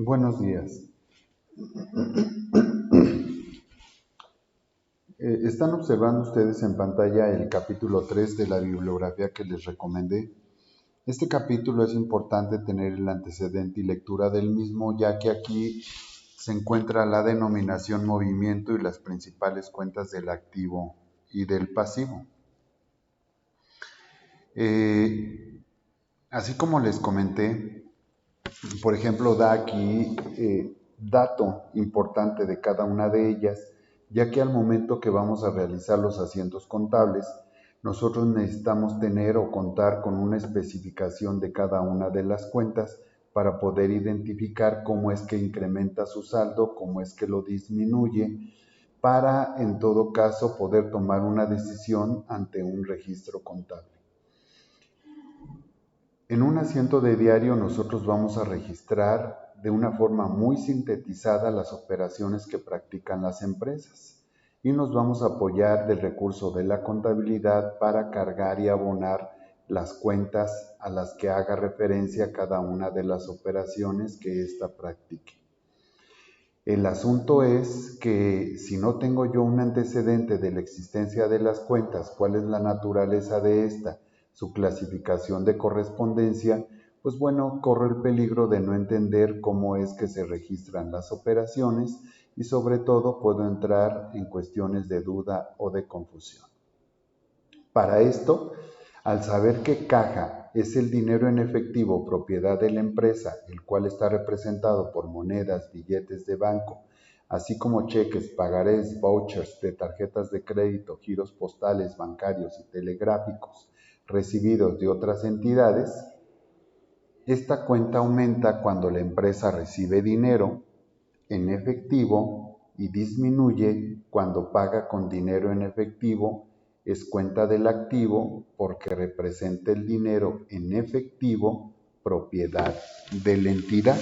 Buenos días. Están observando ustedes en pantalla el capítulo 3 de la bibliografía que les recomendé. Este capítulo es importante tener el antecedente y lectura del mismo, ya que aquí se encuentra la denominación movimiento y las principales cuentas del activo y del pasivo. Así como les comenté, por ejemplo, da aquí dato importante de cada una de ellas, ya que al momento que vamos a realizar los asientos contables, nosotros necesitamos tener o contar con una especificación de cada una de las cuentas para poder identificar cómo es que incrementa su saldo, cómo es que lo disminuye, para en todo caso poder tomar una decisión ante un registro contable. En un asiento de diario nosotros vamos a registrar de una forma muy sintetizada las operaciones que practican las empresas y nos vamos a apoyar del recurso de la contabilidad para cargar y abonar las cuentas a las que haga referencia cada una de las operaciones que ésta practique. El asunto es que si no tengo yo un antecedente de la existencia de las cuentas, cuál es la naturaleza de esta, su clasificación de correspondencia, pues bueno, corro el peligro de no entender cómo es que se registran las operaciones y sobre todo puedo entrar en cuestiones de duda o de confusión. Para esto, al saber que caja es el dinero en efectivo propiedad de la empresa, el cual está representado por monedas, billetes de banco, así como cheques, pagarés, vouchers de tarjetas de crédito, giros postales, bancarios y telegráficos recibidos de otras entidades, esta cuenta aumenta cuando la empresa recibe dinero en efectivo y disminuye cuando paga con dinero en efectivo. Es cuenta del activo porque representa el dinero en efectivo propiedad de la entidad.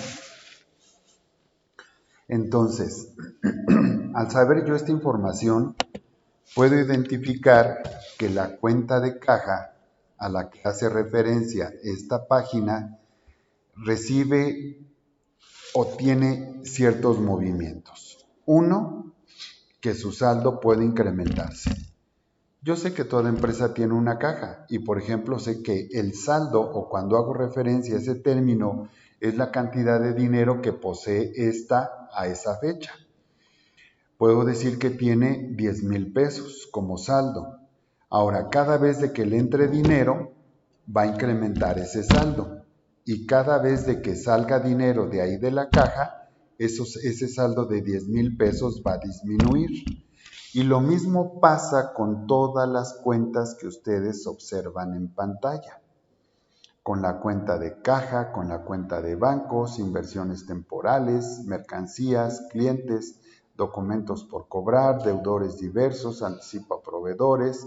Entonces, al saber yo esta información, puedo identificar que la cuenta de caja a la que hace referencia esta página recibe o tiene ciertos movimientos. Uno, que su saldo puede incrementarse. Yo sé que toda empresa tiene una caja y, por ejemplo, sé que el saldo, o cuando hago referencia a ese término, es la cantidad de dinero que posee esta a esa fecha. Puedo decir que tiene 10,000 pesos como saldo. Ahora, cada vez de que le entre dinero, va a incrementar ese saldo. Y cada vez de que salga dinero de ahí de la caja, ese saldo de 10,000 pesos va a disminuir. Y lo mismo pasa con todas las cuentas que ustedes observan en pantalla. Con la cuenta de caja, con la cuenta de bancos, inversiones temporales, mercancías, clientes, documentos por cobrar, deudores diversos, anticipo a proveedores,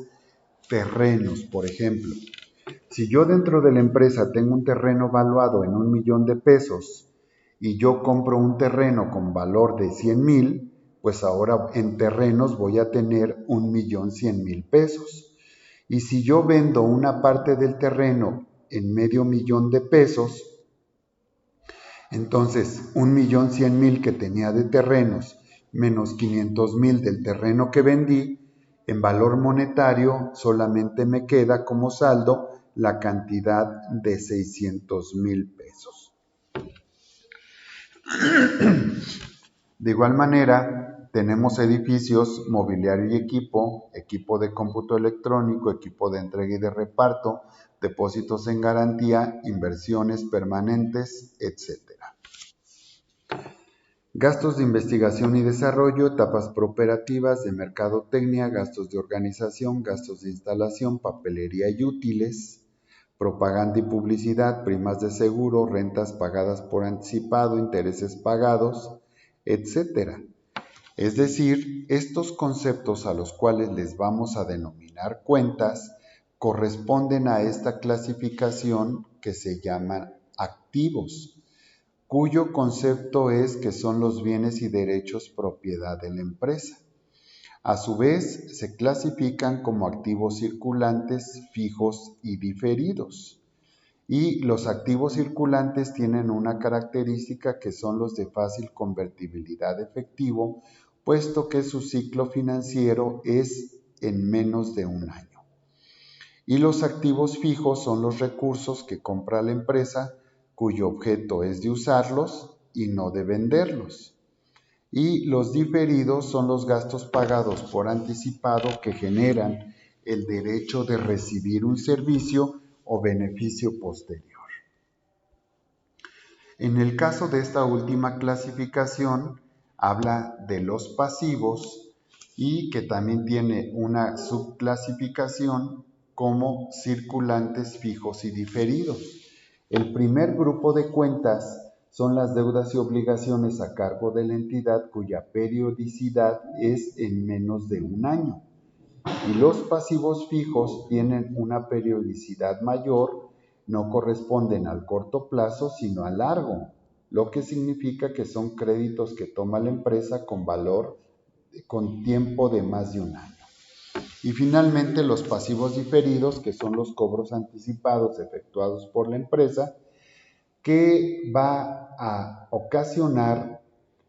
terrenos, por ejemplo. Si yo dentro de la empresa tengo un terreno valuado en 1,000,000 de pesos y yo compro un terreno con valor de 100,000, pues ahora en terrenos voy a tener 1,100,000 pesos. Y si yo vendo una parte del terreno en 500,000 de pesos, entonces 1,100,000 que tenía de terrenos menos 500,000 del terreno que vendí, en valor monetario solamente me queda como saldo la cantidad de 600,000 pesos. De igual manera, tenemos edificios, mobiliario y equipo de cómputo electrónico, equipo de entrega y de reparto, depósitos en garantía, inversiones permanentes, etc. Gastos de investigación y desarrollo, etapas preoperativas de mercadotecnia, gastos de organización, gastos de instalación, papelería y útiles, propaganda y publicidad, primas de seguro, rentas pagadas por anticipado, intereses pagados, etc. Es decir, estos conceptos a los cuales les vamos a denominar cuentas corresponden a esta clasificación que se llaman activos, cuyo concepto es que son los bienes y derechos propiedad de la empresa. A su vez, se clasifican como activos circulantes, fijos y diferidos. Y los activos circulantes tienen una característica que son los de fácil convertibilidad a efectivo, puesto que su ciclo financiero es en menos de un año. Y los activos fijos son los recursos que compra la empresa cuyo objeto es de usarlos y no de venderlos. Y los diferidos son los gastos pagados por anticipado que generan el derecho de recibir un servicio o beneficio posterior. En el caso de esta última clasificación, habla de los pasivos y que también tiene una subclasificación como circulantes fijos y diferidos. El primer grupo de cuentas son las deudas y obligaciones a cargo de la entidad cuya periodicidad es en menos de un año. Y los pasivos fijos tienen una periodicidad mayor, no corresponden al corto plazo, sino al largo, lo que significa que son créditos que toma la empresa con valor, con tiempo de más de un año. Y finalmente los pasivos diferidos, que son los cobros anticipados efectuados por la empresa, que va a ocasionar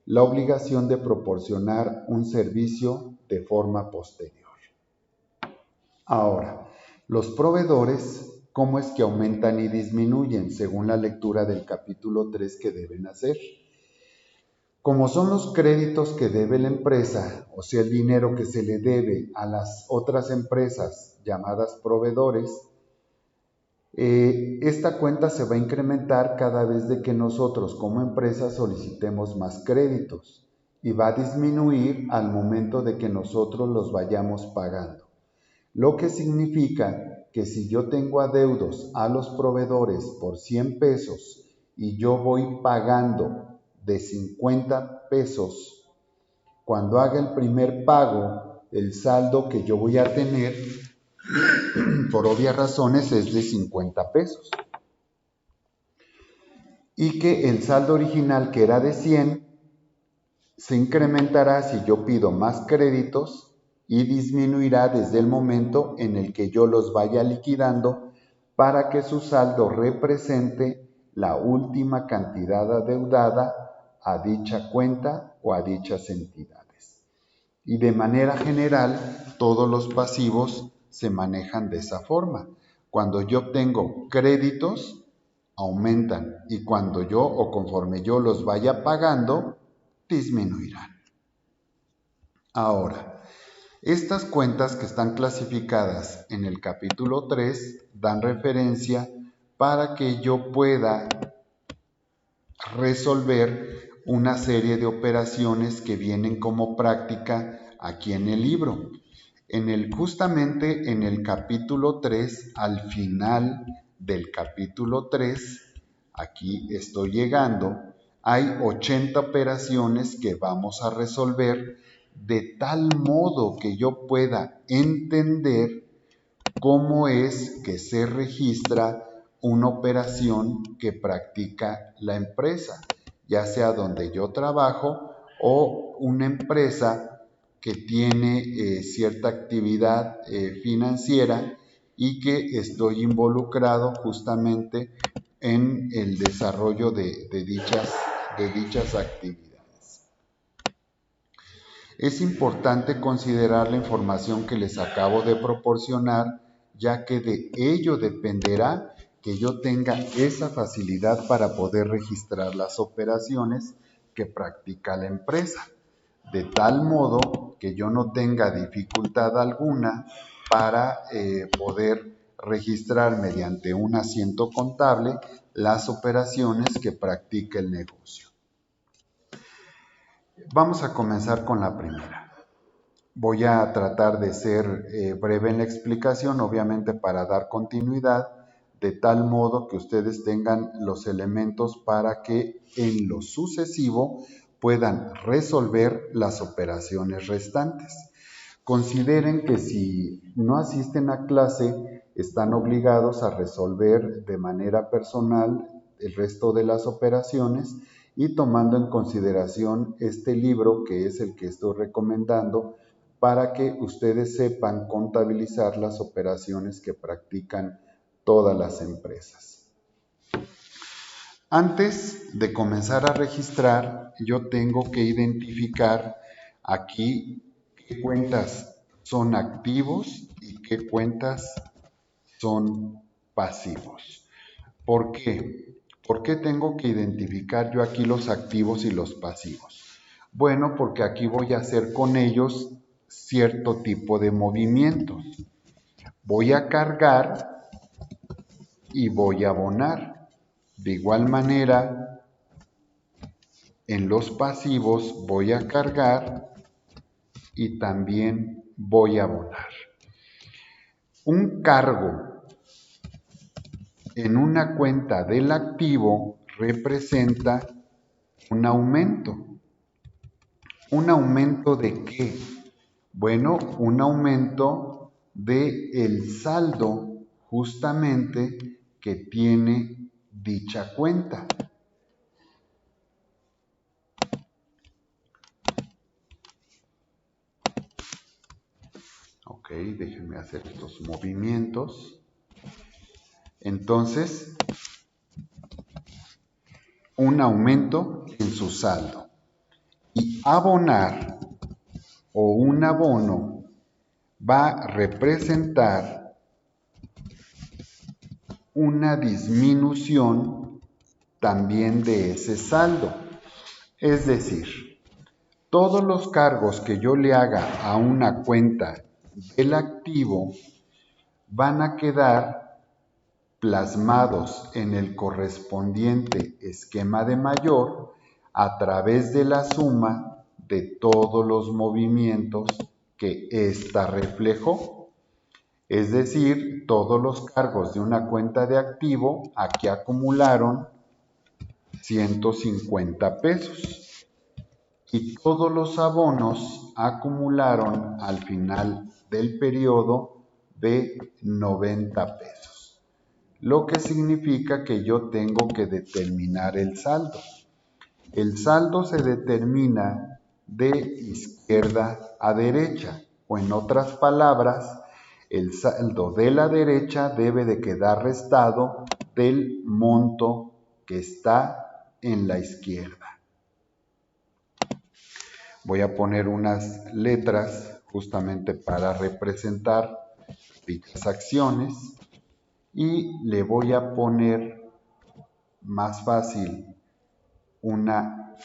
la obligación de proporcionar un servicio de forma posterior. Ahora, los proveedores, ¿cómo es que aumentan y disminuyen según la lectura del capítulo 3 que deben hacer? Como son los créditos que debe la empresa, o sea, el dinero que se le debe a las otras empresas llamadas proveedores, esta cuenta se va a incrementar cada vez de que nosotros como empresa solicitemos más créditos y va a disminuir al momento de que nosotros los vayamos pagando. Lo que significa que si yo tengo adeudos a los proveedores por 100 pesos y yo voy pagando de 50 pesos, cuando haga el primer pago, el saldo que yo voy a tener, por obvias razones, es de 50 pesos. Y que el saldo original, que era de 100, se incrementará si yo pido más créditos y disminuirá desde el momento en el que yo los vaya liquidando para que su saldo represente la última cantidad adeudada a dicha cuenta o a dichas entidades. Y de manera general, todos los pasivos se manejan de esa forma. Cuando yo obtengo créditos, aumentan, y cuando yo o conforme yo los vaya pagando, disminuirán. Ahora, estas cuentas que están clasificadas en el capítulo 3 dan referencia para que yo pueda resolver una serie de operaciones que vienen como práctica aquí en el libro. Justamente en el capítulo 3, al final del capítulo 3, aquí estoy llegando, hay 80 operaciones que vamos a resolver de tal modo que yo pueda entender cómo es que se registra una operación que practica la empresa, ya sea donde yo trabajo o una empresa que tiene cierta actividad financiera y que estoy involucrado justamente en el desarrollo de dichas actividades. Es importante considerar la información que les acabo de proporcionar, ya que de ello dependerá que yo tenga esa facilidad para poder registrar las operaciones que practica la empresa, de tal modo que yo no tenga dificultad alguna para poder registrar mediante un asiento contable las operaciones que practica el negocio. Vamos a comenzar con la primera. Voy a tratar de ser breve en la explicación, obviamente para dar continuidad, de tal modo que ustedes tengan los elementos para que en lo sucesivo puedan resolver las operaciones restantes. Consideren que si no asisten a clase, están obligados a resolver de manera personal el resto de las operaciones y tomando en consideración este libro, que es el que estoy recomendando, para que ustedes sepan contabilizar las operaciones que practican todas las empresas. Antes de comenzar a registrar, yo tengo que identificar aquí qué cuentas son activos y qué cuentas son pasivos. ¿Por qué? ¿Por qué tengo que identificar yo aquí los activos y los pasivos? Bueno, porque aquí voy a hacer con ellos cierto tipo de movimientos. Voy a cargar y voy a abonar. De igual manera, en los pasivos voy a cargar y también voy a abonar. Un cargo en una cuenta del activo representa un aumento. ¿Un aumento de qué? Bueno, un aumento del saldo justamente que tiene dicha cuenta. Ok, déjenme hacer estos movimientos. Entonces, un aumento en su saldo. Y abonar o un abono va a representar una disminución también de ese saldo. Es decir, todos los cargos que yo le haga a una cuenta del activo van a quedar plasmados en el correspondiente esquema de mayor a través de la suma de todos los movimientos que ésta reflejó. Es decir, todos los cargos de una cuenta de activo aquí acumularon 150 pesos y todos los abonos acumularon al final del periodo de 90 pesos. Lo que significa que yo tengo que determinar el saldo. El saldo se determina de izquierda a derecha, o en otras palabras, el saldo de la derecha debe de quedar restado del monto que está en la izquierda. Voy a poner unas letras justamente para representar dichas acciones y le voy a poner más fácil una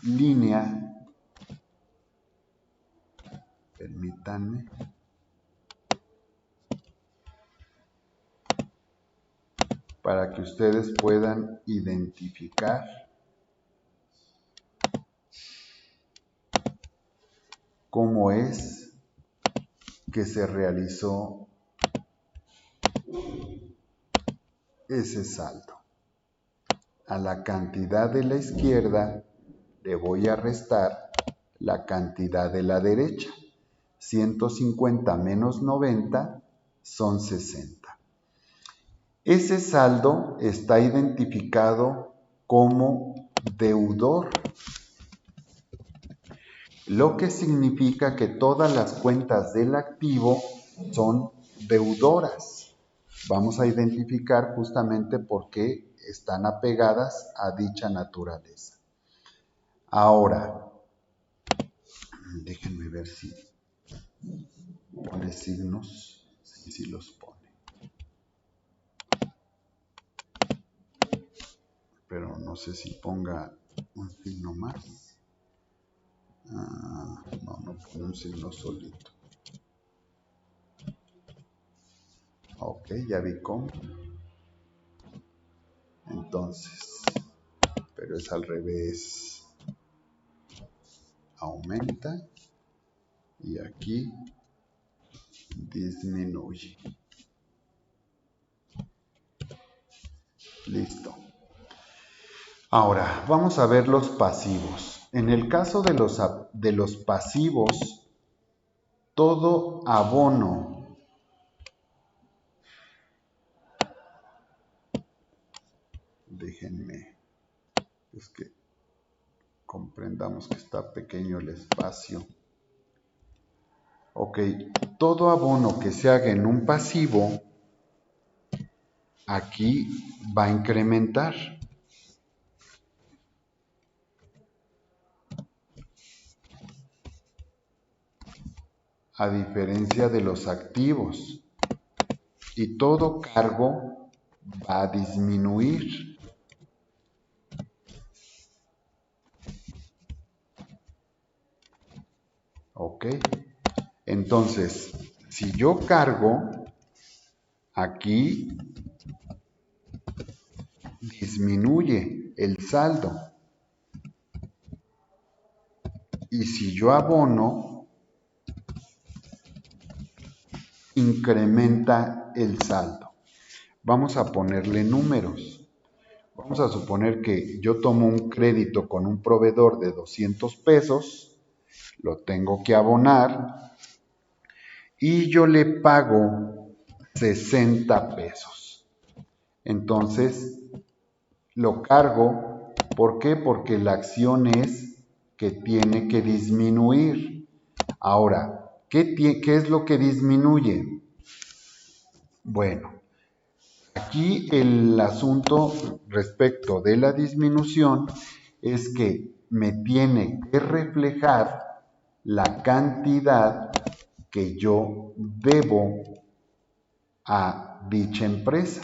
línea, permítanme, para que ustedes puedan identificar cómo es que se realizó ese saldo. A la cantidad de la izquierda le voy a restar la cantidad de la derecha. 150 menos 90 son 60. Ese saldo está identificado como deudor, lo que significa que todas las cuentas del activo son deudoras. Vamos a identificar justamente por qué están apegadas a dicha naturaleza. Ahora, déjenme ver si pone signos. Sí los pone. Pero no sé si ponga un signo más. No pone un signo solito. Ok, ya vi cómo. Entonces, pero es al revés. Aumenta y aquí disminuye. Listo. Ahora, vamos a ver los pasivos. En el caso de los pasivos, todo abono déjenme, es que comprendamos que está pequeño el espacio. Ok, todo abono que se haga en un pasivo, aquí va a incrementar. a diferencia de los activos. Y todo cargo va a disminuir. ¿Ok? Entonces, si yo cargo, aquí disminuye el saldo. Y si yo abono, incrementa el saldo. Vamos a ponerle números. Vamos a suponer que yo tomo un crédito con un proveedor de 200 pesos, lo tengo que abonar y yo le pago 60 pesos. Entonces, lo cargo. ¿Por qué? Porque la acción es que tiene que disminuir. Ahora, ¿qué es lo que disminuye? Bueno, aquí el asunto respecto de la disminución es que me tiene que reflejar la cantidad que yo debo a dicha empresa.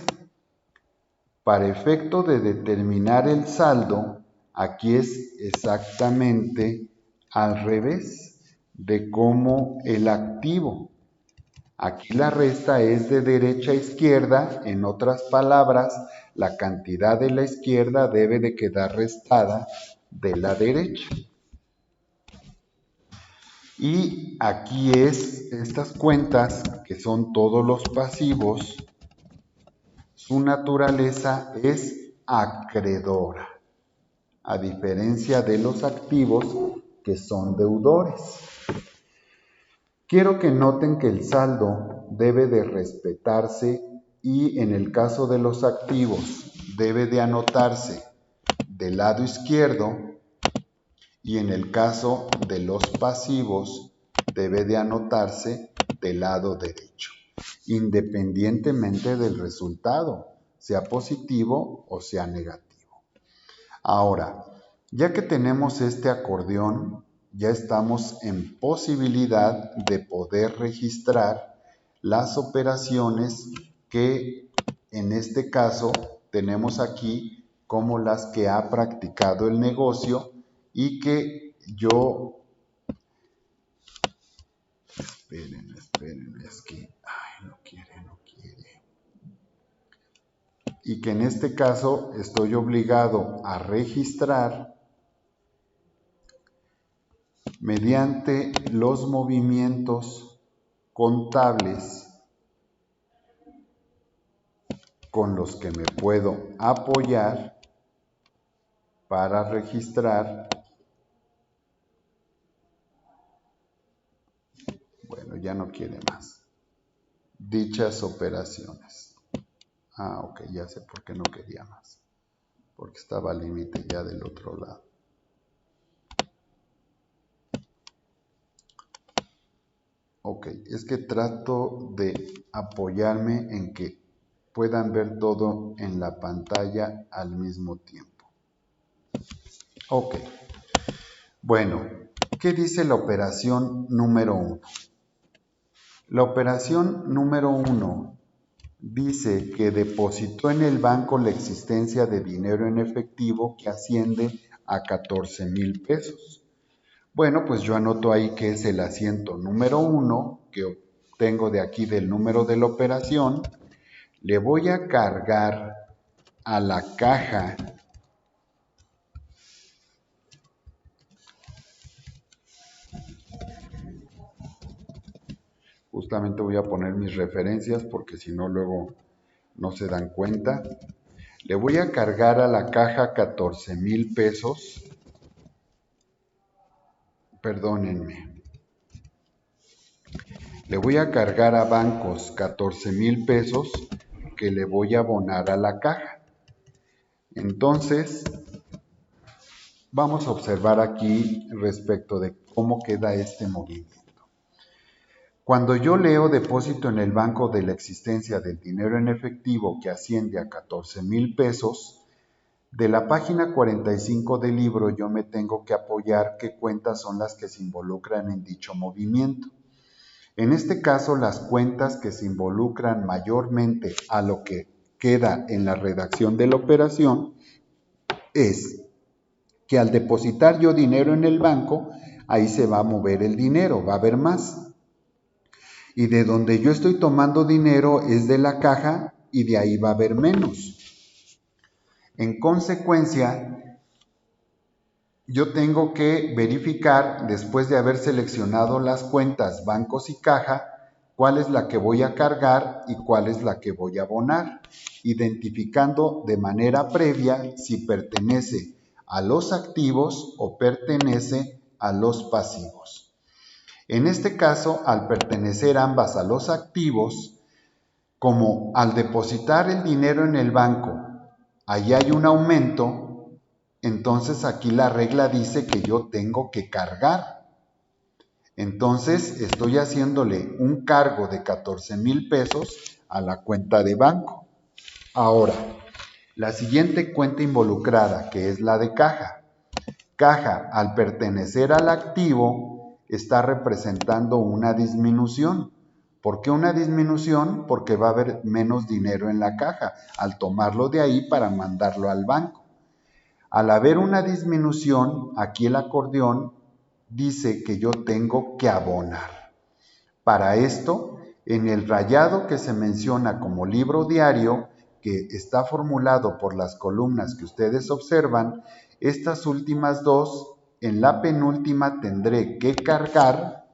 Para efecto de determinar el saldo, aquí es exactamente al revés de como el activo. Aquí la resta es de derecha a izquierda, en otras palabras, la cantidad de la izquierda debe de quedar restada de la derecha. Y aquí es estas cuentas, que son todos los pasivos, su naturaleza es acreedora, a diferencia de los activos que son deudores. Quiero que noten que el saldo debe de respetarse y en el caso de los activos debe de anotarse del lado izquierdo y en el caso de los pasivos debe de anotarse del lado derecho, independientemente del resultado, sea positivo o sea negativo. Ahora, ya que tenemos este acordeón, ya estamos en posibilidad de poder registrar las operaciones que en este caso tenemos aquí como las que ha practicado el negocio y que yo... Esperen, es que... Ay, no quiere. Y que en este caso estoy obligado a registrar mediante los movimientos contables con los que me puedo apoyar para registrar, bueno, ya no quiere más, dichas operaciones. Ok, ya sé por qué no quería más, porque estaba al límite ya del otro lado. Ok, es que trato de apoyarme en que puedan ver todo en la pantalla al mismo tiempo. Ok, bueno, ¿qué dice la operación número 1? La operación número 1 dice que depositó en el banco la existencia de dinero en efectivo que asciende a 14,000 pesos. Bueno, pues yo anoto ahí que es el asiento número 1 que obtengo de aquí del número de la operación. Le voy a cargar a la caja justamente voy a poner mis referencias porque si no luego no se dan cuenta. Le voy a cargar a la caja 14,000 pesos. Perdónenme. Le voy a cargar a bancos 14,000 pesos que le voy a abonar a la caja. Entonces, vamos a observar aquí respecto de cómo queda este movimiento. Cuando yo leo depósito en el banco de la existencia del dinero en efectivo que asciende a 14,000 pesos, de la página 45 del libro yo me tengo que apoyar qué cuentas son las que se involucran en dicho movimiento. En este caso, las cuentas que se involucran mayormente a lo que queda en la redacción de la operación es que al depositar yo dinero en el banco, ahí se va a mover el dinero, va a haber más. Y de donde yo estoy tomando dinero es de la caja y de ahí va a haber menos. En consecuencia, yo tengo que verificar, después de haber seleccionado las cuentas bancos y caja, cuál es la que voy a cargar y cuál es la que voy a abonar, identificando de manera previa si pertenece a los activos o pertenece a los pasivos. En este caso, al pertenecer ambas a los activos, como al depositar el dinero en el banco, ahí hay un aumento, entonces aquí la regla dice que yo tengo que cargar. Entonces estoy haciéndole un cargo de 14,000 pesos a la cuenta de banco. Ahora, la siguiente cuenta involucrada, que es la de caja. Caja, al pertenecer al activo, está representando una disminución. ¿Por qué una disminución? Porque va a haber menos dinero en la caja al tomarlo de ahí para mandarlo al banco. Al haber una disminución, aquí el acordeón dice que yo tengo que abonar. Para esto, en el rayado que se menciona como libro diario, que está formulado por las columnas que ustedes observan, estas últimas dos, en la penúltima tendré que cargar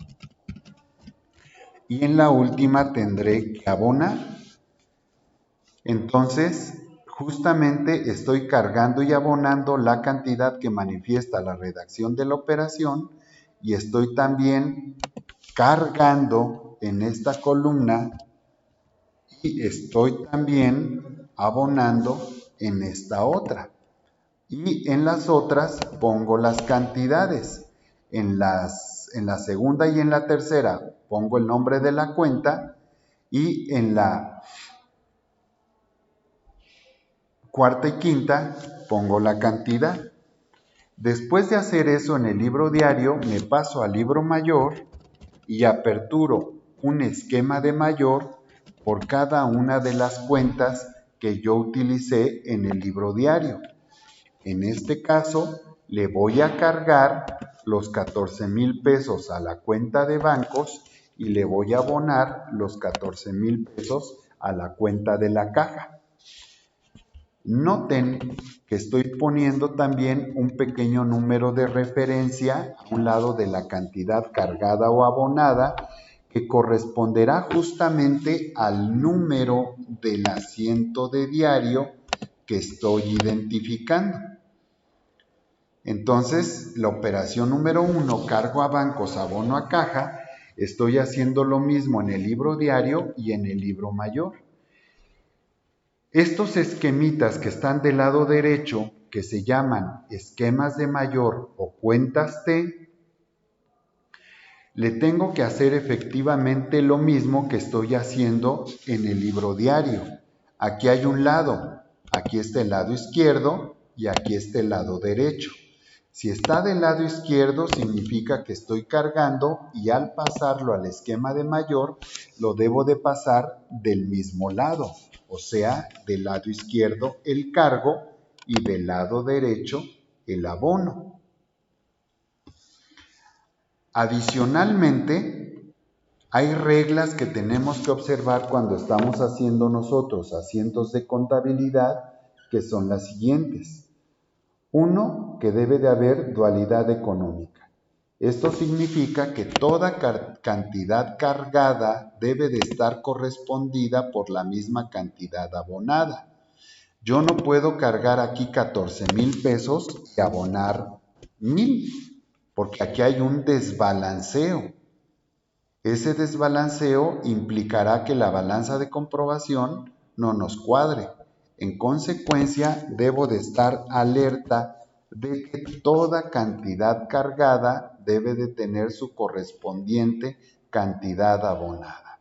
y en la última tendré que abonar. Entonces, justamente estoy cargando y abonando la cantidad que manifiesta la redacción de la operación y estoy también cargando en esta columna y estoy también abonando en esta otra. Y en las otras pongo las cantidades. En la segunda y en la tercera pongo el nombre de la cuenta y en la cuarta y quinta pongo la cantidad. Después de hacer eso en el libro diario, me paso al libro mayor y aperturo un esquema de mayor por cada una de las cuentas que yo utilicé en el libro diario. En este caso, le voy a cargar los 14,000 pesos a la cuenta de bancos y le voy a abonar los 14,000 pesos a la cuenta de la caja. Noten que estoy poniendo también un pequeño número de referencia a un lado de la cantidad cargada o abonada que corresponderá justamente al número del asiento de diario que estoy identificando. Entonces, la operación número 1, cargo a bancos, abono a caja, estoy haciendo lo mismo en el libro diario y en el libro mayor. Estos esquemitas que están del lado derecho, que se llaman esquemas de mayor o cuentas T, le tengo que hacer efectivamente lo mismo que estoy haciendo en el libro diario. Aquí hay un lado, aquí está el lado izquierdo y aquí está el lado derecho. Si está del lado izquierdo significa que estoy cargando y al pasarlo al esquema de mayor lo debo de pasar del mismo lado, o sea, del lado izquierdo el cargo y del lado derecho el abono. Adicionalmente, hay reglas que tenemos que observar cuando estamos haciendo nosotros asientos de contabilidad, que son las siguientes. 1, que debe de haber dualidad económica. Esto significa que toda cantidad cargada debe de estar correspondida por la misma cantidad abonada. Yo no puedo cargar aquí 14,000 pesos y abonar 1,000, porque aquí hay un desbalanceo. Ese desbalanceo implicará que la balanza de comprobación no nos cuadre. En consecuencia, debo de estar alerta de que toda cantidad cargada debe de tener su correspondiente cantidad abonada.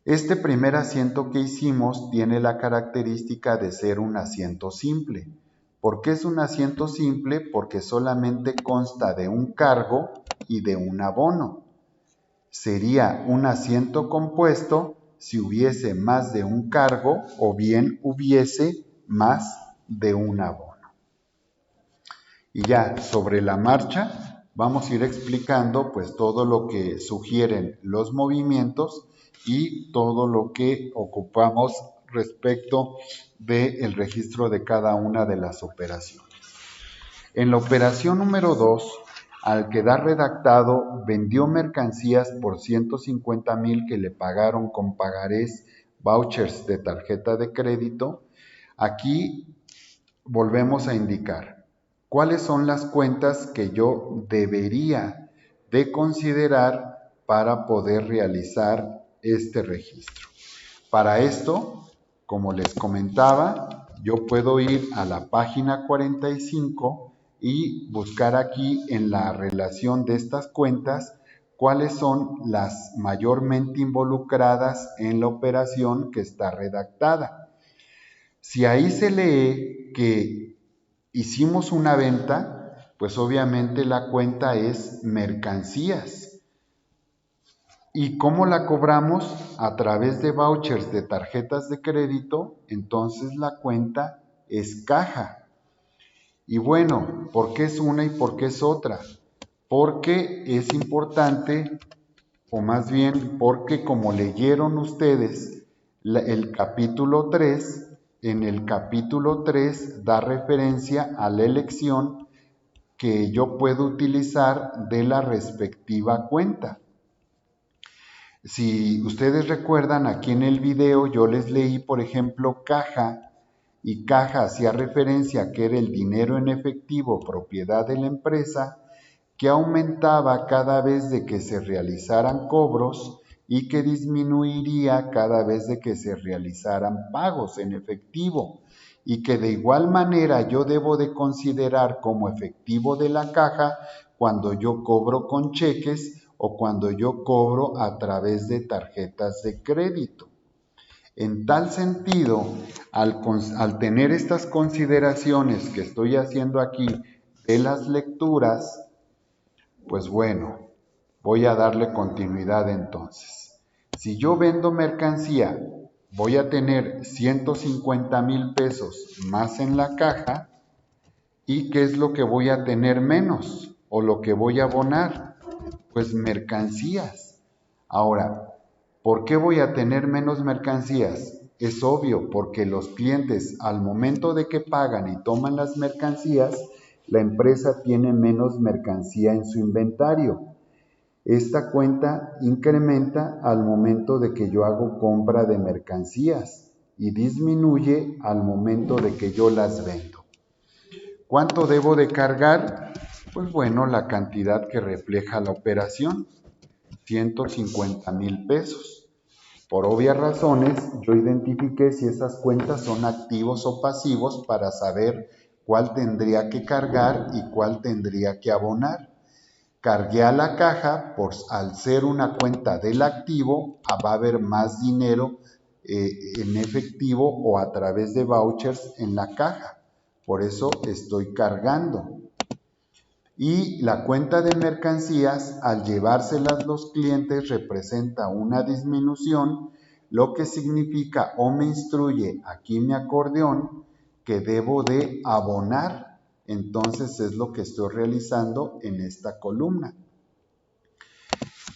Este primer asiento que hicimos tiene la característica de ser un asiento simple. ¿Por qué es un asiento simple? Porque solamente consta de un cargo y de un abono. sería un asiento compuesto si hubiese más de un cargo o bien hubiese más de un abono. Y ya sobre la marcha vamos a ir explicando pues todo lo que sugieren los movimientos y todo lo que ocupamos respecto del registro de cada una de las operaciones. En la operación número 2, al quedar redactado, vendió mercancías por 150,000 que le pagaron con pagarés, vouchers de tarjeta de crédito. Aquí volvemos a indicar cuáles son las cuentas que yo debería de considerar para poder realizar este registro. Para esto, como les comentaba, yo puedo ir a la página 45 y buscar aquí en la relación de estas cuentas cuáles son las mayormente involucradas en la operación que está redactada. Si ahí se lee que hicimos una venta, pues obviamente la cuenta es mercancías. ¿Y cómo la cobramos? A través de vouchers de tarjetas de crédito, entonces la cuenta es caja. Y bueno, ¿por qué es una y por qué es otra? Porque es importante, o más bien porque como leyeron ustedes el capítulo 3, en el capítulo 3 da referencia a la elección que yo puedo utilizar de la respectiva cuenta. Si ustedes recuerdan, aquí en el video yo les leí, por ejemplo, caja, y caja hacía referencia a que era el dinero en efectivo propiedad de la empresa, que aumentaba cada vez de que se realizaran cobros y que disminuiría cada vez de que se realizaran pagos en efectivo, y que de igual manera yo debo de considerar como efectivo de la caja cuando yo cobro con cheques o cuando yo cobro a través de tarjetas de crédito. En tal sentido, al tener estas consideraciones que estoy haciendo aquí de las lecturas, pues bueno, voy a darle continuidad entonces. Si yo vendo mercancía, voy a tener 150,000 pesos más en la caja. ¿Y qué es lo que voy a tener menos o lo que voy a abonar? Pues mercancías. Ahora, ¿por qué voy a tener menos mercancías? Es obvio, porque los clientes al momento de que pagan y toman las mercancías, la empresa tiene menos mercancía en su inventario. Esta cuenta incrementa al momento de que yo hago compra de mercancías y disminuye al momento de que yo las vendo. ¿Cuánto debo de cargar? Pues bueno, la cantidad que refleja la operación, 150,000 pesos. Por obvias razones, yo identifiqué si esas cuentas son activos o pasivos para saber cuál tendría que cargar y cuál tendría que abonar. Cargué a la caja, al ser una cuenta del activo, va a haber más dinero en efectivo o a través de vouchers en la caja. Por eso estoy cargando. Y la cuenta de mercancías, al llevárselas los clientes, representa una disminución, lo que significa o me instruye aquí mi acordeón que debo de abonar. Entonces es lo que estoy realizando en esta columna.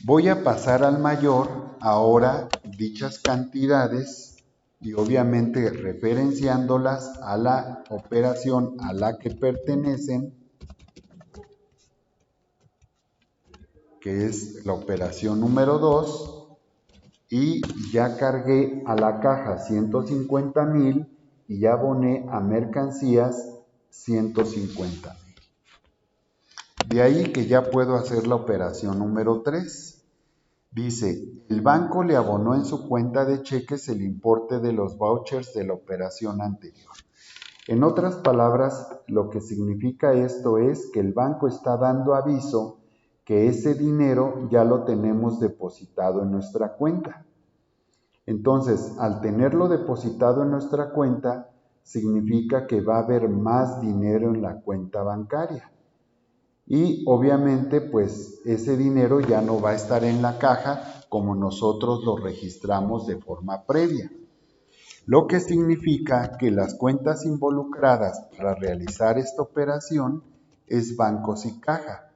Voy a pasar al mayor ahora dichas cantidades y obviamente referenciándolas a la operación a la que pertenecen, que es la operación número 2, y ya cargué a la caja 150,000 y ya aboné a mercancías 150,000. De ahí que ya puedo hacer la operación número 3. Dice, el banco le abonó en su cuenta de cheques el importe de los vouchers de la operación anterior. En otras palabras, lo que significa esto es que el banco está dando aviso que ese dinero ya lo tenemos depositado en nuestra cuenta. Entonces, al tenerlo depositado en nuestra cuenta, significa que va a haber más dinero en la cuenta bancaria. y obviamente pues ese dinero ya no va a estar en la caja como nosotros lo registramos de forma previa, lo que significa que las cuentas involucradas para realizar esta operación es bancos y caja,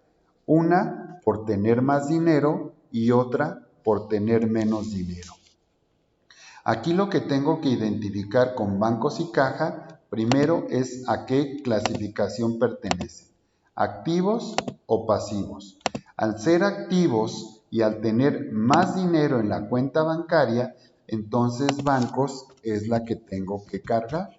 una por tener más dinero y otra por tener menos dinero. Aquí lo que tengo que identificar con bancos y caja, primero es a qué clasificación pertenece, activos o pasivos. Al ser activos y al tener más dinero en la cuenta bancaria, entonces bancos es la que tengo que cargar.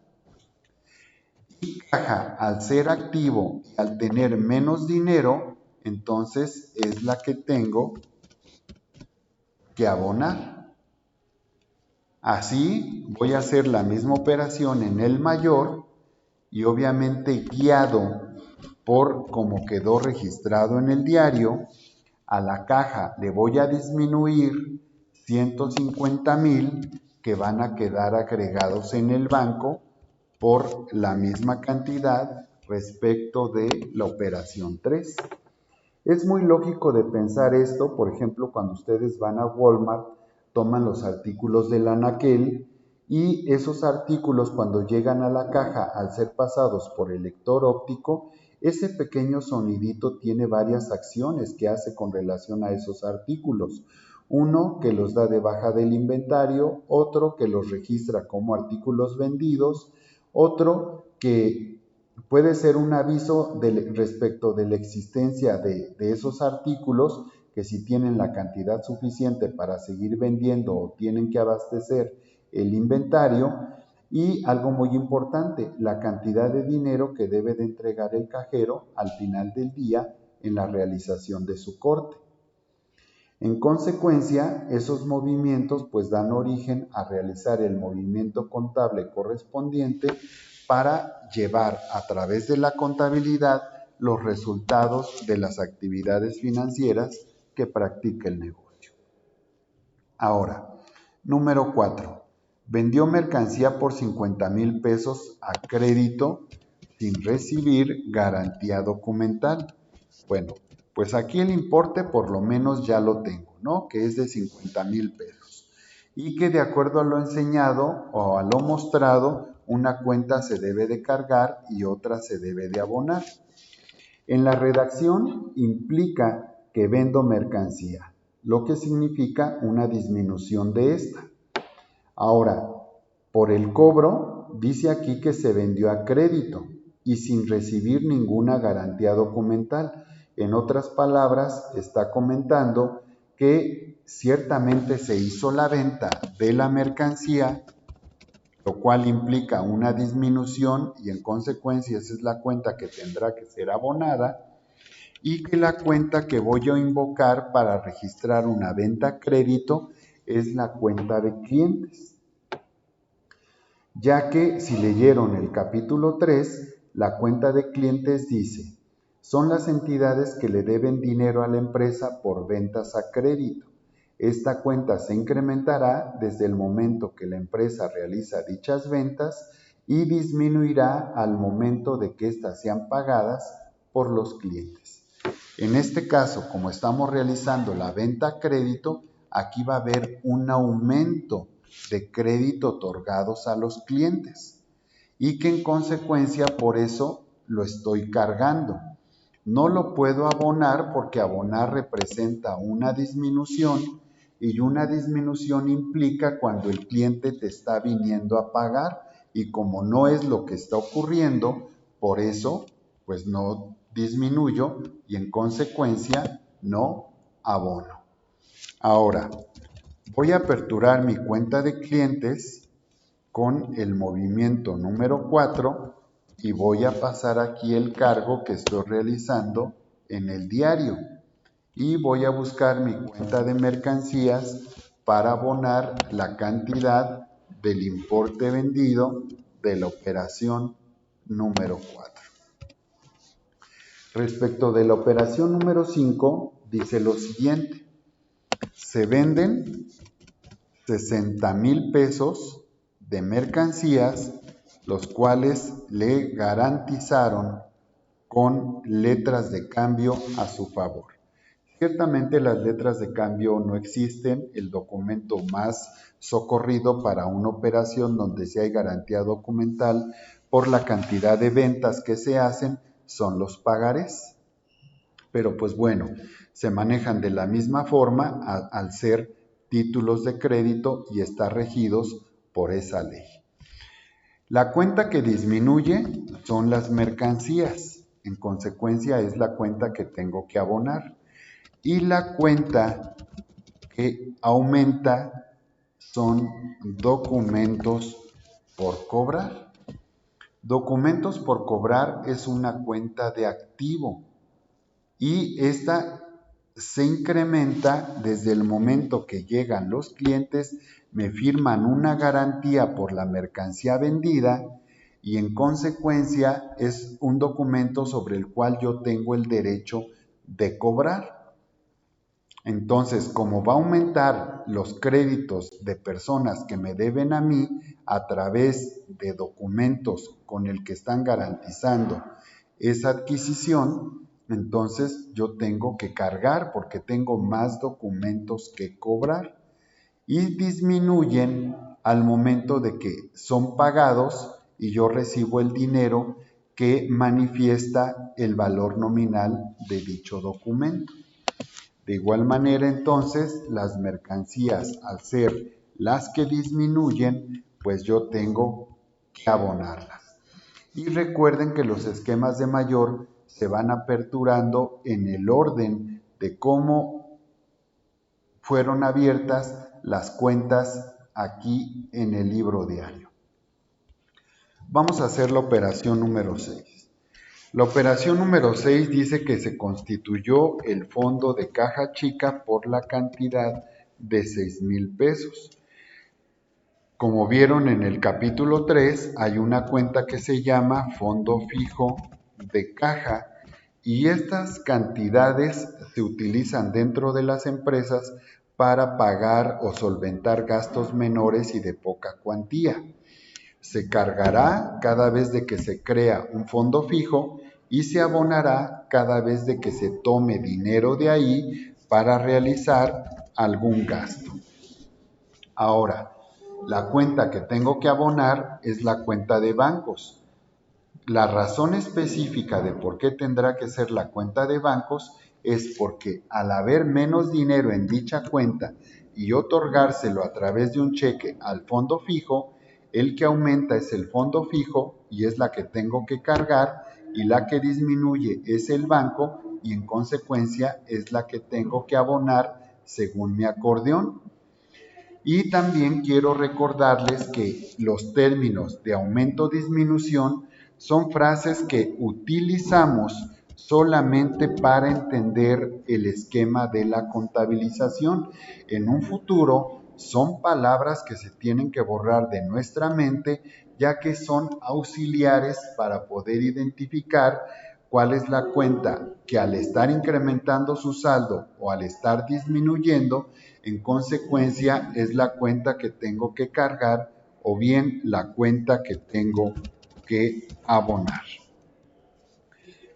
Y caja, al ser activo y al tener menos dinero, entonces es la que tengo que abonar. Así voy a hacer la misma operación en el mayor y obviamente guiado por como quedó registrado en el diario, a la caja le voy a disminuir 150,000 que van a quedar agregados en el banco por la misma cantidad respecto de la operación 3. Es muy lógico de pensar esto, por ejemplo, cuando ustedes van a Walmart, toman los artículos del anaquel y esos artículos cuando llegan a la caja al ser pasados por el lector óptico, ese pequeño sonidito tiene varias acciones que hace con relación a esos artículos. Uno que los da de baja del inventario, otro que los registra como artículos vendidos, otro que puede ser un aviso respecto de la existencia de esos artículos que si tienen la cantidad suficiente para seguir vendiendo o tienen que abastecer el inventario, y algo muy importante, la cantidad de dinero que debe de entregar el cajero al final del día en la realización de su corte. En consecuencia, esos movimientos pues dan origen a realizar el movimiento contable correspondiente para llevar a través de la contabilidad los resultados de las actividades financieras que practica el negocio. Ahora, número 4. Vendió mercancía por 50,000 pesos a crédito sin recibir garantía documental. Bueno, pues aquí el importe por lo menos ya lo tengo, ¿no? Que es de 50,000 pesos. Y que de acuerdo a lo enseñado o a lo mostrado, una cuenta se debe de cargar y otra se debe de abonar. En la redacción implica que vendo mercancía, lo que significa una disminución de esta. Ahora, por el cobro, dice aquí que se vendió a crédito y sin recibir ninguna garantía documental. En otras palabras, está comentando que ciertamente se hizo la venta de la mercancía, lo cual implica una disminución y en consecuencia esa es la cuenta que tendrá que ser abonada, y que la cuenta que voy a invocar para registrar una venta a crédito es la cuenta de clientes. Ya que si leyeron el capítulo 3, la cuenta de clientes dice, son las entidades que le deben dinero a la empresa por ventas a crédito. Esta cuenta se incrementará desde el momento que la empresa realiza dichas ventas y disminuirá al momento de que éstas sean pagadas por los clientes. En este caso, como estamos realizando la venta a crédito, aquí va a haber un aumento de crédito otorgados a los clientes y que en consecuencia por eso lo estoy cargando. No lo puedo abonar porque abonar representa una disminución y una disminución implica cuando el cliente te está viniendo a pagar y como no es lo que está ocurriendo, por eso pues no disminuyo y en consecuencia no abono. Ahora, voy a aperturar mi cuenta de clientes con el movimiento número 4 y voy a pasar aquí el cargo que estoy realizando en el diario y voy a buscar mi cuenta de mercancías para abonar la cantidad del importe vendido de la operación número 4. Respecto de la operación número 5, dice lo siguiente: se venden 60,000 pesos de mercancías, los cuales le garantizaron con letras de cambio a su favor. Ciertamente las letras de cambio no existen. El documento más socorrido para una operación donde sí hay garantía documental por la cantidad de ventas que se hacen son los pagarés. Pero pues bueno, se manejan de la misma forma al ser títulos de crédito y estar regidos por esa ley. La cuenta que disminuye son las mercancías. En consecuencia es la cuenta que tengo que abonar. Y la cuenta que aumenta son documentos por cobrar. Documentos por cobrar es una cuenta de activo y esta se incrementa desde el momento que llegan los clientes, me firman una garantía por la mercancía vendida y en consecuencia es un documento sobre el cual yo tengo el derecho de cobrar. Entonces, como va a aumentar los créditos de personas que me deben a mí a través de documentos con el que están garantizando esa adquisición, entonces yo tengo que cargar porque tengo más documentos que cobrar y disminuyen al momento de que son pagados y yo recibo el dinero que manifiesta el valor nominal de dicho documento. De igual manera, entonces, las mercancías, al ser las que disminuyen, pues yo tengo que abonarlas. Y recuerden que los esquemas de mayor se van aperturando en el orden de cómo fueron abiertas las cuentas aquí en el libro diario. Vamos a hacer la operación número 6. La operación número 6 dice que se constituyó el fondo de caja chica por la cantidad de 6,000 pesos. Como vieron en el capítulo 3, hay una cuenta que se llama fondo fijo de caja y estas cantidades se utilizan dentro de las empresas para pagar o solventar gastos menores y de poca cuantía. Se cargará cada vez de que se crea un fondo fijo y se abonará cada vez de que se tome dinero de ahí para realizar algún gasto. Ahora, la cuenta que tengo que abonar es la cuenta de bancos. La razón específica de por qué tendrá que ser la cuenta de bancos es porque al haber menos dinero en dicha cuenta y otorgárselo a través de un cheque al fondo fijo, el que aumenta es el fondo fijo y es la que tengo que cargar y la que disminuye es el banco y en consecuencia es la que tengo que abonar según mi acordeón. Y también quiero recordarles que los términos de aumento-disminución son frases que utilizamos solamente para entender el esquema de la contabilización. En un futuro son palabras que se tienen que borrar de nuestra mente, ya que son auxiliares para poder identificar cuál es la cuenta que al estar incrementando su saldo o al estar disminuyendo, en consecuencia es la cuenta que tengo que cargar o bien la cuenta que tengo que abonar.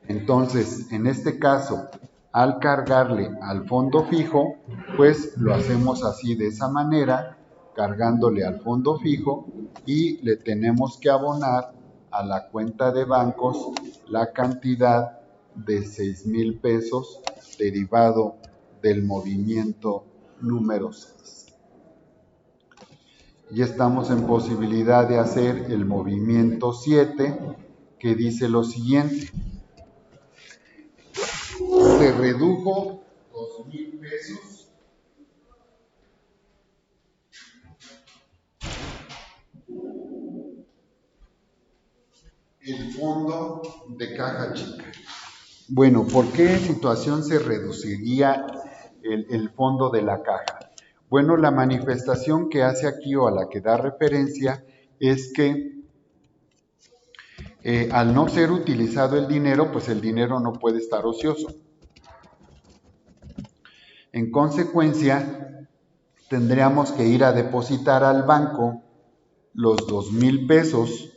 Entonces, en este caso, al cargarle al fondo fijo, pues lo hacemos así de esa manera, cargándole al fondo fijo y le tenemos que abonar a la cuenta de bancos la cantidad de 6,000 pesos derivado del movimiento número 6. Y estamos en posibilidad de hacer el movimiento 7, que dice lo siguiente. Se redujo 2,000 pesos el fondo de caja chica. Bueno, ¿por qué situación se reduciría el fondo de la caja? Bueno, la manifestación que hace aquí o a la que da referencia es que al no ser utilizado el dinero, pues el dinero no puede estar ocioso. En consecuencia, tendríamos que ir a depositar al banco los 2,000 pesos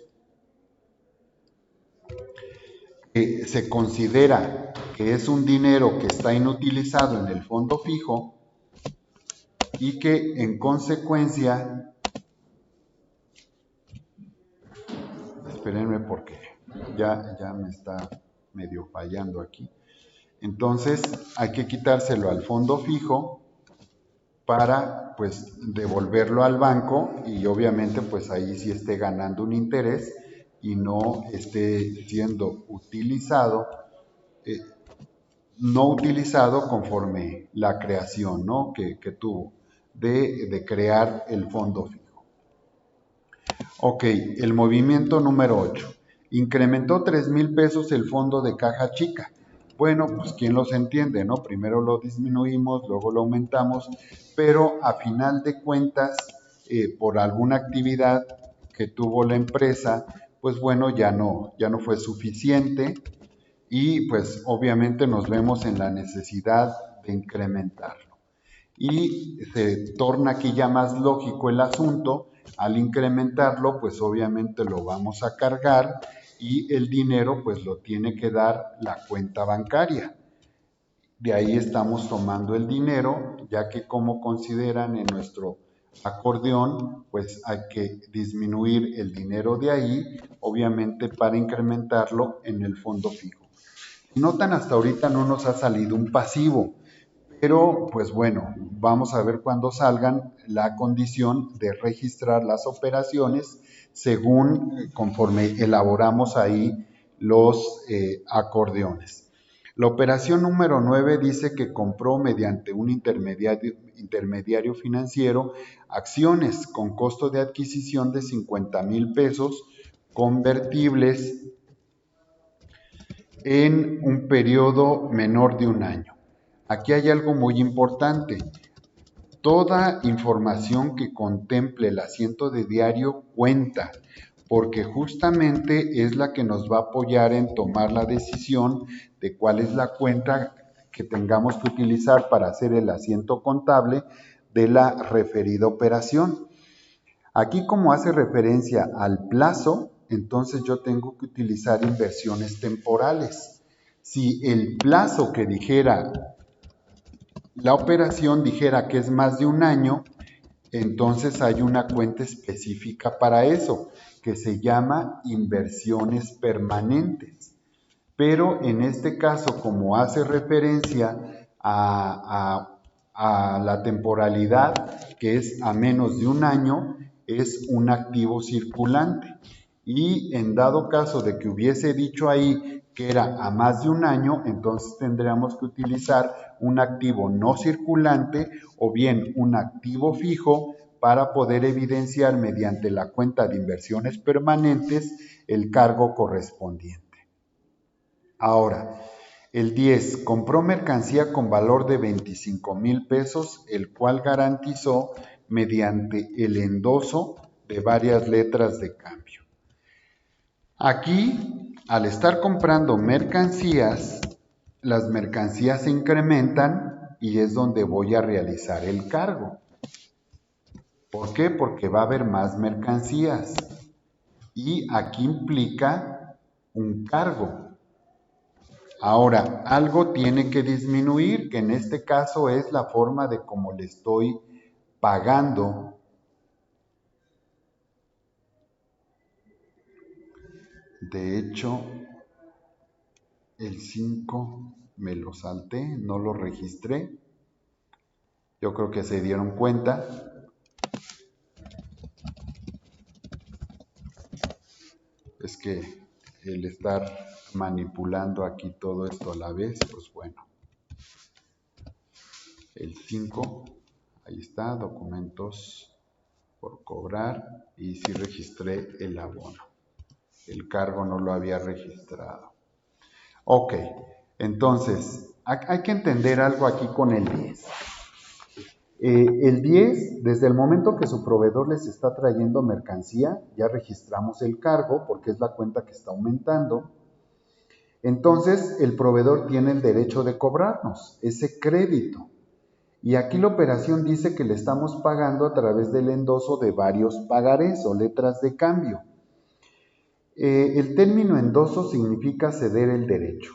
se considera que es un dinero que está inutilizado en el fondo fijo y que en consecuencia, espérenme porque ya me está medio fallando aquí, entonces hay que quitárselo al fondo fijo para pues devolverlo al banco y obviamente pues ahí sí esté ganando un interés y no esté siendo utilizado, no utilizado conforme la creación, ¿no? que tuvo de crear el fondo fijo. Ok, el movimiento número 8. Incrementó 3,000 pesos el fondo de caja chica. Bueno, pues quién los entiende, ¿no? Primero lo disminuimos, luego lo aumentamos, pero a final de cuentas, por alguna actividad que tuvo la empresa, pues bueno, ya no fue suficiente y pues obviamente nos vemos en la necesidad de incrementarlo. Y se torna aquí ya más lógico el asunto. Al incrementarlo, pues obviamente lo vamos a cargar y el dinero pues lo tiene que dar la cuenta bancaria. De ahí estamos tomando el dinero, ya que como consideran en nuestro acordeón, pues hay que disminuir el dinero de ahí, obviamente para incrementarlo en el fondo fijo. Notan, hasta ahorita no nos ha salido un pasivo, pero pues bueno, vamos a ver cuando salgan la condición de registrar las operaciones según conforme elaboramos ahí los acordeones. La operación número 9 dice que compró mediante un intermediario financiero acciones con costo de adquisición de 50,000 pesos convertibles en un periodo menor de un año. Aquí hay algo muy importante. Toda información que contemple el asiento de diario cuenta, porque justamente es la que nos va a apoyar en tomar la decisión de cuál es la cuenta que tengamos que utilizar para hacer el asiento contable de la referida operación. Aquí, como hace referencia al plazo, entonces yo tengo que utilizar inversiones temporales. Si el plazo que dijera la operación dijera que es más de un año, entonces hay una cuenta específica para eso, que se llama inversiones permanentes. Pero en este caso, como hace referencia a la temporalidad, que es a menos de un año, es un activo circulante. Y en dado caso de que hubiese dicho ahí que era a más de un año, entonces tendríamos que utilizar un activo no circulante o bien un activo fijo para poder evidenciar mediante la cuenta de inversiones permanentes el cargo correspondiente. Ahora, el 10, compró mercancía con valor de 25,000 pesos, el cual garantizó mediante el endoso de varias letras de cambio. Aquí, al estar comprando mercancías, las mercancías se incrementan y es donde voy a realizar el cargo. ¿Por qué? Porque va a haber más mercancías y aquí implica un cargo. Ahora, algo tiene que disminuir, que en este caso es la forma de cómo le estoy pagando. De hecho, el 5 me lo salté, no lo registré. Yo creo que se dieron cuenta. Es que el estar manipulando aquí todo esto a la vez, pues bueno. El 5, ahí está, documentos por cobrar, y sí registré el abono. El cargo no lo había registrado. Ok, entonces, hay que entender algo aquí con el 10. El 10, desde el momento que su proveedor les está trayendo mercancía, ya registramos el cargo porque es la cuenta que está aumentando. Entonces, el proveedor tiene el derecho de cobrarnos ese crédito. Y aquí la operación dice que le estamos pagando a través del endoso de varios pagarés o letras de cambio. El término endoso significa ceder el derecho,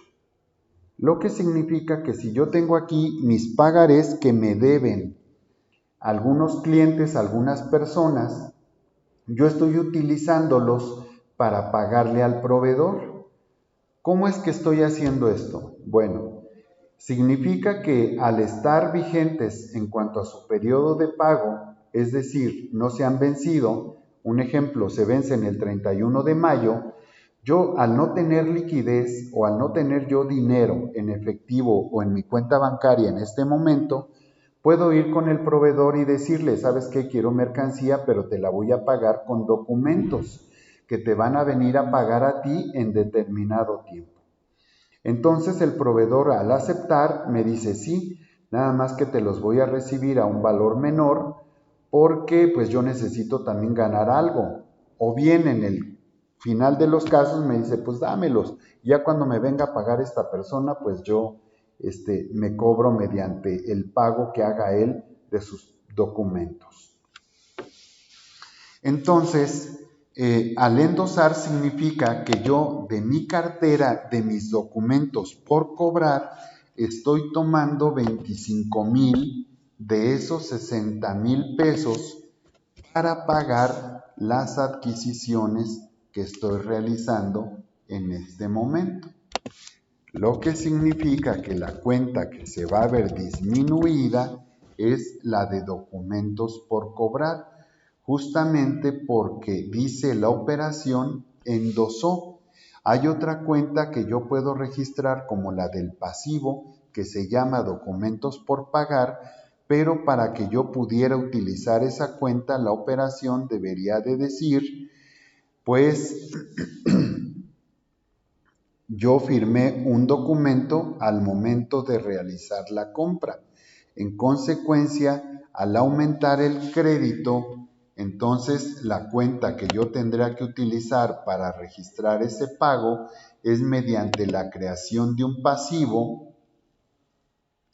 lo que significa que si yo tengo aquí mis pagarés que me deben algunos clientes, algunas personas, yo estoy utilizándolos para pagarle al proveedor. ¿Cómo es que estoy haciendo esto? Bueno, significa que al estar vigentes en cuanto a su periodo de pago, es decir, no se han vencido, un ejemplo, se vencen el 31 de mayo, yo al no tener liquidez o al no tener yo dinero en efectivo o en mi cuenta bancaria en este momento, puedo ir con el proveedor y decirle, ¿sabes qué? Quiero mercancía, pero te la voy a pagar con documentos que te van a venir a pagar a ti en determinado tiempo. Entonces el proveedor al aceptar me dice, sí, nada más que te los voy a recibir a un valor menor porque pues yo necesito también ganar algo. O bien en el final de los casos me dice, pues dámelos. Ya cuando me venga a pagar esta persona, pues yo me cobro mediante el pago que haga él de sus documentos. Entonces, al endosar significa que yo de mi cartera, de mis documentos por cobrar, estoy tomando 25,000 de esos 60,000 pesos para pagar las adquisiciones que estoy realizando en este momento. Lo que significa que la cuenta que se va a ver disminuida es la de documentos por cobrar, justamente porque dice la operación endosó. Hay otra cuenta que yo puedo registrar como la del pasivo, que se llama documentos por pagar, pero para que yo pudiera utilizar esa cuenta, la operación debería de decir, pues yo firmé un documento al momento de realizar la compra. En consecuencia, al aumentar el crédito, entonces la cuenta que yo tendré que utilizar para registrar ese pago es mediante la creación de un pasivo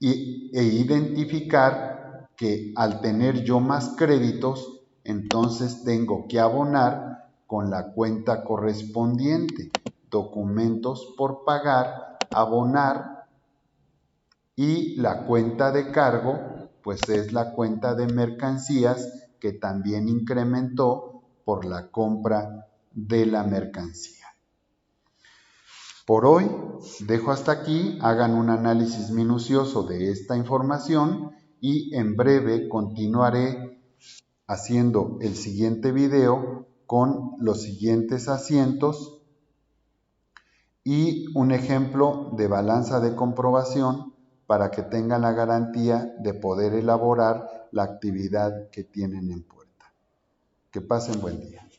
e identificar que al tener yo más créditos, entonces tengo que abonar con la cuenta correspondiente, documentos por pagar, abonar, y la cuenta de cargo, pues es la cuenta de mercancías que también incrementó por la compra de la mercancía. Por hoy dejo hasta aquí, hagan un análisis minucioso de esta información y en breve continuaré haciendo el siguiente video con los siguientes asientos y un ejemplo de balanza de comprobación para que tengan la garantía de poder elaborar la actividad que tienen en puerta. Que pasen buen día.